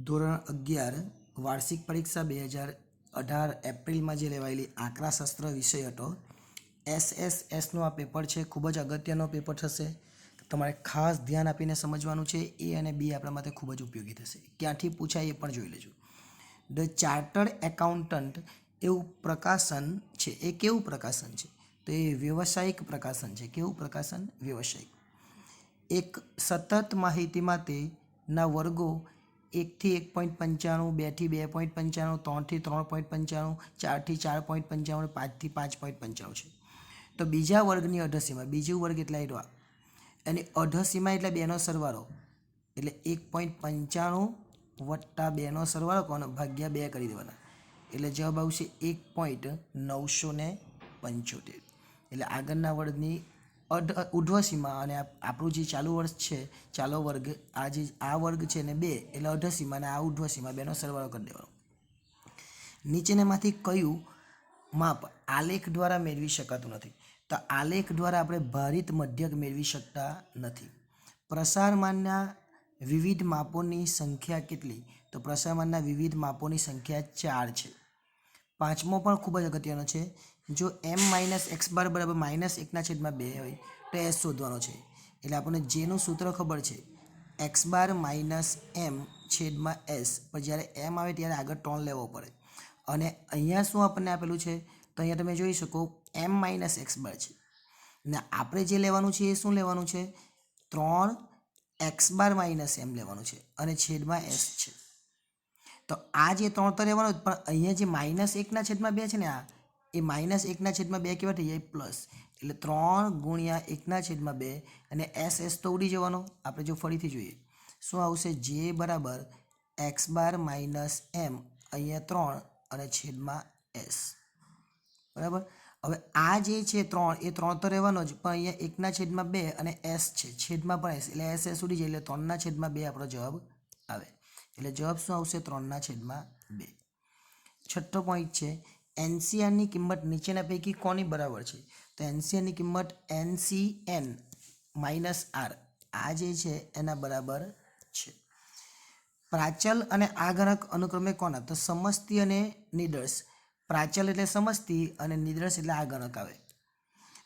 ધોરણ 11 વાર્ષિક પરીક્ષા 2018 એપ્રિલમાં જે લેવાયેલી આંકડાશાસ્ત્ર વિષય હતો SSSનું આ પેપર છે. ખૂબ જ અગત્યનો પેપર થશે. તમારે ખાસ ધ્યાન આપીને સમજવાનું છે. એ અને બી આપણા માટે ખૂબ જ ઉપયોગી થશે. ક્યાંથી પૂછાય એ પણ જોઈ લેજો. ધ ચાર્ટર્ડ એકાઉન્ટન્ટ એવું પ્રકાશન છે. એ કેવું પ્રકાશન છે? તો એ વ્યવસાયિક પ્રકાશન છે. કેવું પ્રકાશન? વ્યવસાયિક. એક સતત માહિતી માટેના વર્ગો 1 થી 1.95, 2 થી 2.95, 3 થી 3.95, 4 થી 4.95, 5 થી 5.95 છે. તો બીજા વર્ગની અધસીમા, બીજું વર્ગ એટલે આવ્યો એની અધસીમા એટલે 2નો સરવાળો એટલે 1.95 વત્તા 2નો સરવાળો કોનો ભાગ્યા 2 કરી દેવાના એટલે જવાબ આવશે 1.975. એટલે આગળના વર્ગની ઉર્ધ્વસીમા અને આપણું જે ચાલુ વર્ષ છે ચાલો વર્ગ આ વર્ગ છે ને 2 એટલે અધસીમા અને આ ઉર્ધ્વસીમા 2નો સરવાળો કરી દેવાનો. નીચેનામાંથી કયું માપ આલેખ દ્વારા મેળવી શકાતું નથી? તો આલેખ દ્વારા આપણે ભારિત મધ્યક મેળવી શકતા નથી. પ્રસારમાનના વિવિધ માપોની સંખ્યા કેટલી? તો પ્રસારમાનના વિવિધ માપોની સંખ્યા 4 છે. પાંચમો પણ ખૂબ જ અગત્યનો છે. જો m - x બાર બરાબર -1/2 હોય તો s શોધવાનો છે. એટલે આપણને જેનું સૂત્ર ખબર છે x બાર -m/s, પણ જ્યારે m આવે ત્યારે આગળ 3 લેવો પડે. અને અહીંયા શું આપણને આપેલું છે? તો અહીંયા તમે જોઈ શકો m - x બાર છે ને આપણે જે લેવાનું છે એ શું લેવાનું છે? 3x બાર - m લેવાનું છે અને છેદમાં s છે. તો આ જે 3 તો લેવાનો પણ અહીંયા જે -1/2 છે ને આ એ -1/2 કેવા થઈ જાય? પ્લસ. એટલે 3 ગુણ્યા 1/2 અને s તો ઉડી જવાનો. આપણે જો ફરીથી જોઈએ શું આવશે? j બરાબર x બાર - m અહીંયા 3 અને છેદમાં s. બરાબર. હવે આ જે છે 3 એ 3 તો રહેવાનો જ પણ અહીંયા 1/2 અને s છે છેદમાં પણ s એટલે s ઉડી જાય એટલે 3/2 આપણો જવાબ આવે. એટલે જવાબ શું આવશે? 3/2. છઠ્ઠો પોઈન્ટ છે NCRની કિંમત નીચેના પૈકી કોની બરાબર છે? તો NCRની કિંમત NCN - R આ જે છે એના બરાબર છે. પ્રાચલ અને આગણક અનુક્રમે કોના? તો સમસ્તી અને નિદર્શ. પ્રાચલ એટલે સમસ્તી અને નિદર્શ એટલે આગણક આવે.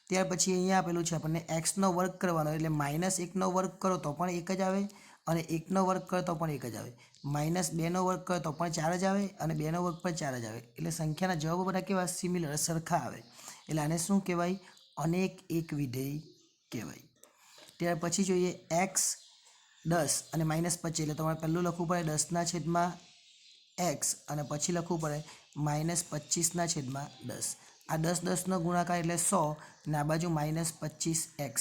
ત્યાર પછી અહીંયા આપેલું છે આપણને x નો વર્ગ કરવાનો એટલે -1નો વર્ગ કરો તો પણ 1 જ આવે અને 1નો વર્ગ કરો તો પણ 1 જ આવે. -2નો વર્ગ કરો તો પણ 4 જ આવે અને 2નો વર્ગ પણ 4 જ આવે. એટલે સંખ્યાના જવાબો બધા કેવા? સિમિલર, સરખા આવે. એટલે આને શું કહેવાય? અનેક એક વિધેય કહેવાય. ત્યાર પછી જોઈએ x 10 અને -25 એટલે તમારે પહેલું લખવું પડે 10/x અને પછી લખવું પડે -25/10. આ 10/10નો ગુણાકાર એટલે 100 અને આ બાજુ -25x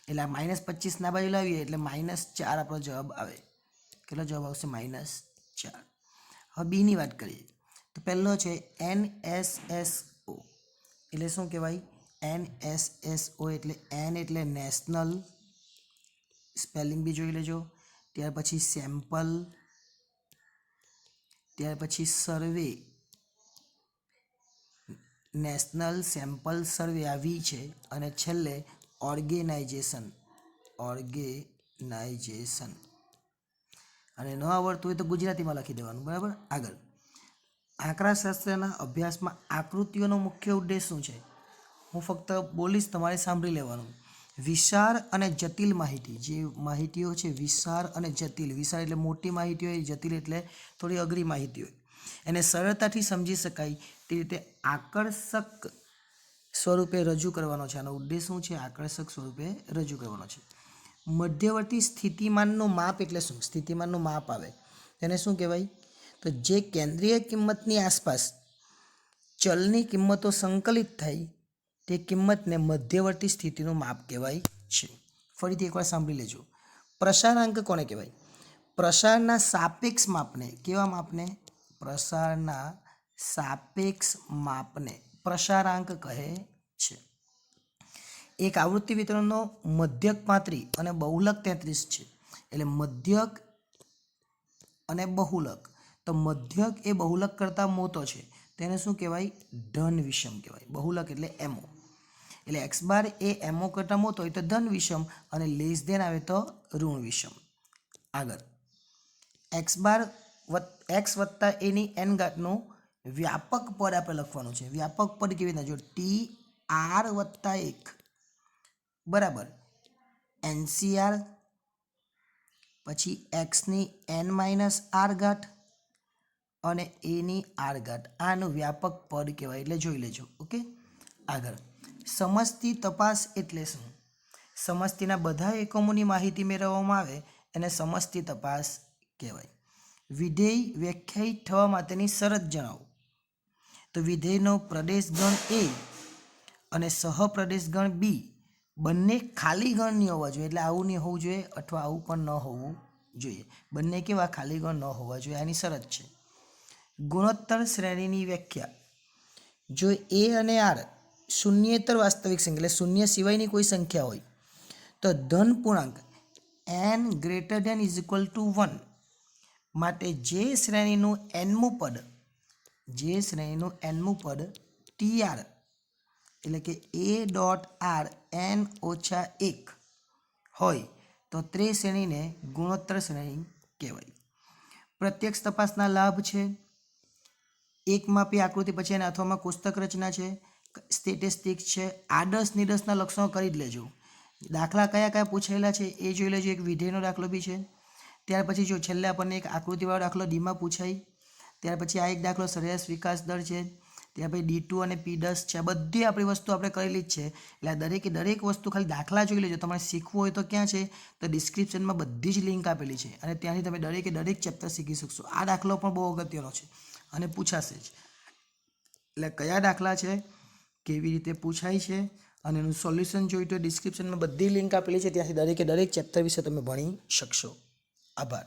એટલે આ -25 ના બાજુ લાવીએ એટલે -4 આપણો જવાબ આવે. કેટલો જવાબ આવશે? -4. હવે બીની વાત કરીએ તો પહેલો છે NSSO એટલે શું કહેવાય? NSSO એટલે N એટલે નેશનલ, સ્પેલિંગ બી જોઈ લેજો. ત્યાર પછી સેમ્પલ, ત્યાર પછી સર્વે, નેશનલ સેમ્પલ સર્વે આ V છે અને છેલ્લે ઓર્ગેનાઇઝેશન. અને ન આવડતું હોય તો ગુજરાતીમાં લખી દેવાનું. બરાબર. આગળ આંકડાશાસ્ત્રના અભ્યાસમાં આકૃતિઓનો મુખ્ય ઉદ્દેશ શું છે? હું ફક્ત બોલીશ, તમારે સાંભળી લેવાનું. વિશાળ અને જટિલ માહિતી, જે માહિતીઓ છે વિશાળ અને જટિલ. વિશાળ એટલે મોટી માહિતી હોય, જટિલ એટલે થોડી અઘરી માહિતી હોય. એને સરળતાથી સમજી શકાય તે રીતે આકર્ષક સ્વરૂપે રજૂ કરવાનો છે. આનો ઉદ્દેશ શું છે? આકર્ષક સ્વરૂપે રજૂ કરવાનો છે. મધ્યવર્તી સ્થિતિમાનનું માપ એટલે શું? સ્થિતિમાનનું માપ આવે તેને શું કહેવાય? તો જે કેન્દ્રીય કિંમતની આસપાસ ચલની કિંમતો સંકલિત થાય તે કિંમતને મધ્યવર્તી સ્થિતિનું માપ કહેવાય છે. ફરીથી એકવાર સાંભળી લેજો. પ્રસારાંક કોને કહેવાય? પ્રસારના સાપેક્ષ માપને. કેવા માપને? પ્રસારના સાપેક્ષ માપને પ્રસારાંક કહે છે. એક આવૃત્તિ વિતરણનો મધ્યક 35 અને બહુલક 33 છે. એટલે મધ્યક અને બહુલક. તો મધ્યક એ બહુલક કરતાં મોટો છે તેને શું કહેવાય? ધન વિષમ કહેવાય. બહુલક એટલે MO. એટલે x બાર એ MO કરતાં મોટો હોય તો ધન વિષમ અને લેસ ધેન આવે તો ઋણ વિષમ. આગળ એક્સ બાર એક્સ વત્તા એની એન ઘાતનું વ્યાપક પદ આપણે લખવાનું છે. વ્યાપક પદ કેવી રીતના જો ટી આર વત્તા 1 બરાબર એનસીઆર પછી એક્સની એન માઇનસ આર ઘાત અને એની આર ઘાત આનું વ્યાપક પદ કહેવાય એટલે જોઈ લેજો. ઓકે આગળ સમસ્તી તપાસ એટલે શું? સમસ્તીના બધા એકમોની માહિતી મેળવવામાં આવે એને સમસ્તી તપાસ કહેવાય. વિધેય વ્યાખ્યાયિત થવા માટેની શરત જણાવો. તો વિધેયનો પ્રદેશ ગણ એ અને સહપ્રદેશ ગણ બી બંને ખાલી ગણ નહીં હોવા જોઈએ. એટલે આવું નહીં હોવું જોઈએ અથવા આવું પણ ન હોવું જોઈએ. બંને કેવા ખાલી ગણ ન હોવા જોઈએ આની શરત છે. ગુણોત્તર શ્રેણીની વ્યાખ્યા જો એ અને આર શૂન્યેતર વાસ્તવિક સંખ્યા એટલે શૂન્ય સિવાયની કોઈ સંખ્યા હોય તો ધન પૂર્ણાંક n greater than is equal to 1 માટે જે શ્રેણીનું nમું પદ TR એટલે કે a ડોટ આર n ઓછા 1 હોય તો તે શ્રેણીને ગુણોત્તર શ્રેણી કહેવાય. પ્રત્યક્ષ તપાસના લાભ છે. એક માપી આકૃતિ પછી એના અથવામાં કોષ્ટક રચના છે. સ્ટેટિસ્ટિક છે. આદર્શ નિદર્શના લક્ષણો કરી જ લેજો. દાખલા કયા કયા પૂછાયેલા છે એ જોઈ લેજો. એક વિધેયનો દાખલો બી છે. ત્યાર પછી જો છેલ્લે આપણને એક આકૃતિવાળો દાખલો ડીમાં પૂછાય. ત્યાર પછી આ એક દાખલો સરેરાશ વિકાસ દર છે. ત્યાર પછી D2 અને P10 છે. આ બધી આપણી વસ્તુ આપણે કરેલી જ છે. એટલે દરેક વસ્તુ ખાલી દાખલા જોઈ લેજો. તમારે શીખવું હોય તો ક્યાં છે તો ડિસ્ક્રિપ્શનમાં બધી જ લિંક આપેલી છે અને ત્યાંથી તમે દરેક ચેપ્ટર શીખી શકશો. આ દાખલો પણ બહુ અગત્યનો છે અને પૂછાશે જ. એટલે કયા દાખલા છે, કેવી રીતે પૂછાય છે અને એનું સોલ્યુશન જોઈ તો ડિસ્ક્રિપ્શનમાં બધી લિંક આપેલી છે. ત્યાંથી દરેક ચેપ્ટર વિશે તમે ભણી શકશો. આભાર.